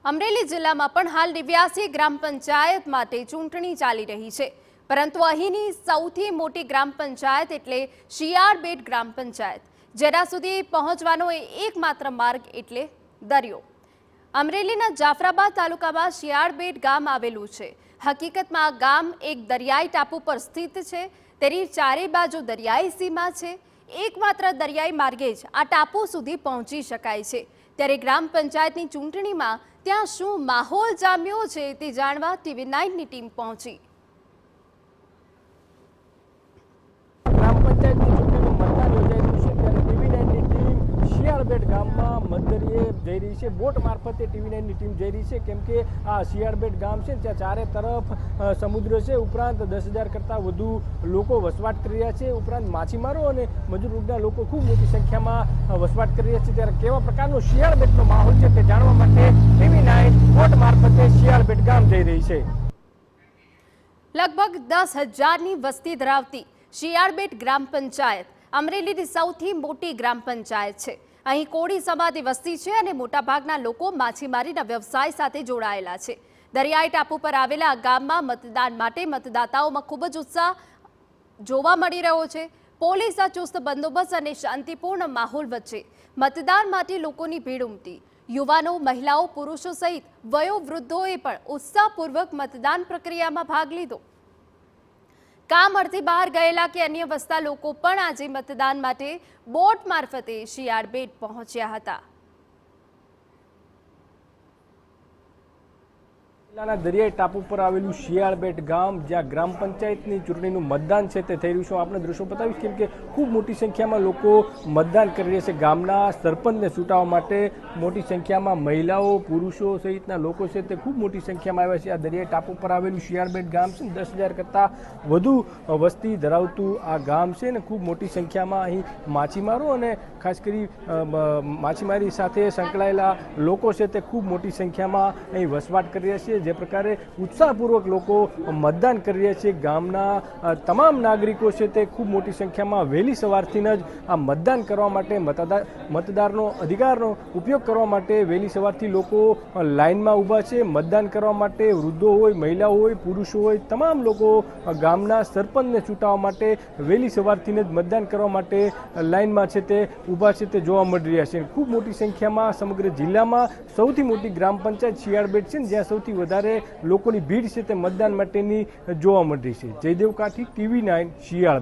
અમરેલી જિલ્લામાં પણ હાલ 89 ગ્રામ પંચાયત માટે ચૂંટણી ચાલી રહી છે, પરંતુ અહીંની સૌથી મોટી ગ્રામ પંચાયત એટલે શિયાળબેટ ગ્રામ પંચાયત, જેના સુધી પહોંચવાનો એકમાત્ર માર્ગ એટલે દરિયો। અમરેલીના જાફરાબાદ તાલુકામાં શિયાળબેટ ગામ આવેલું છે। હકીકતમાં આ ગામ એક દરિયાઈ ટાપુ પર સ્થિત છે। તેની ચારે બાજુ દરિયાઈ સીમા છે। એકમાત્ર દરિયાઈ માર્ગે જ આ ટાપુ સુધી પહોંચી શકાય છે। ત્યારે ગ્રામ પંચાયતની ચૂંટણીમાં ત્યાં શું માહોલ જામ્યો છે તે જાણવા TV9ની ટીમ પહોંચી। ગ્રામ પંચાયતની ચૂંટણીનું મતદાન યોજાયું છે, ત્યારે TV9ની ટીમ શિયાળબેટ ગામમાં મતદરીએ જઈ રહી છે। બોટ મારફતે TV9ની ટીમ જઈ રહી છે, કેમ કે આ શિયાળબેટ ગામ છે ત્યાં ચારે તરફ સમુદ્ર છે, ઉપરાંત 10,000 કરતાં વધુ લોકો વસવાટ કરી રહ્યા છે। ઉપરાંત માછીમારો અને મજૂર વર્ગના લોકો ખૂબ મોટી સંખ્યામાં વસવાટ કરી રહ્યા છે। ત્યારે કેવા પ્રકારનો શિયાળબેટનો માહોલ છે તે જાણવા માટે TV9 બોટ મારફતે શિયાળબેટ ગામ જઈ રહી છે। લગભગ 10,000ની વસ્તી ધરાવતી શિયાળબેટ ગ્રામ પંચાયત અમરેલીની સૌથી મોટી ગ્રામ પંચાયત છે। અહીં કોળી સમાજની વસ્તી છે અને મોટાભાગના લોકો માછીમારીના વ્યવસાય સાથે જોડાયેલા છે। દરિયાઈ ટાપુ પર આવેલા આ ગામમાં મતદાન માટે મતદાતાઓમાં ખૂબ જ ઉત્સાહ જોવા મળી રહ્યો છે। પોલીસના ચુસ્ત બંદોબસ્ત અને શાંતિપૂર્ણ માહોલ વચ્ચે મતદાન માટે લોકોની ભીડ ઉમટી। યુવાનો, મહિલાઓ, પુરુષો સહિત વયોવૃદ્ધોએ પણ ઉત્સાહપૂર્વક મતદાન પ્રક્રિયામાં ભાગ લીધો। કામ અર્થે બહાર ગયેલા કે અન્ય વસતા લોકો પણ આજે મતદાન માટે બોટ મારફતે શિયાળબેટ પહોંચ્યા હતા। જિલ્લાના દરિયાઈ ટાપુ પર આવેલું શિયાળબેટ ગામ, જ્યાં ગ્રામ પંચાયતની ચૂંટણીનું મતદાન છે તે થઈ રહ્યું છે। આપણે દ્રશ્યો બતાવીશ, કેમ કે ખૂબ મોટી સંખ્યામાં લોકો મતદાન કરી રહ્યા છે। ગામના સરપંચને ચૂંટાવવા માટે મોટી સંખ્યામાં મહિલાઓ, પુરુષો સહિતના લોકો છે તે ખૂબ મોટી સંખ્યામાં આવ્યા છે। આ દરિયાઈ ટાપુ પર આવેલું શિયાળબેટ ગામ છે, 10,000 કરતાં વધુ વસ્તી ધરાવતું આ ગામ છે ને ખૂબ મોટી સંખ્યામાં અહીં માછીમારો અને ખાસ કરી માછીમારી સાથે સંકળાયેલા લોકો છે તે ખૂબ મોટી સંખ્યામાં અહીં વસવાટ કરી રહ્યા છે। જે પ્રકારે ઉત્સાહપૂર્વક લોકો મતદાન કરી રહ્યા છે, ગામના તમામ નાગરિકો છે તે ખૂબ મોટી સંખ્યામાં વહેલી સવારથી જ આ મતદાન કરવા માટે, મતદારનો અધિકારનો ઉપયોગ કરવા માટે વહેલી સવારથી લોકો લાઇનમાં ઊભા છે મતદાન કરવા માટે। વૃદ્ધો હોય, મહિલાઓ હોય, પુરુષો હોય, તમામ લોકો ગામના સરપંચને ચૂંટાવવા માટે વહેલી સવારથી જ મતદાન કરવા માટે લાઇનમાં છે તે ઊભા છે તે જોવા મળી રહ્યા છે। ખૂબ મોટી સંખ્યામાં સમગ્ર જિલ્લામાં સૌથી મોટી ગ્રામ પંચાયત શિયાળબેટ છે, જ્યાં સૌથી વધારે લોકોની ભીડ છે તે મતદાન માટેની જોવા મળી રહી છે। જયદેવ કાઠી, TV9 શિયાળબેટ।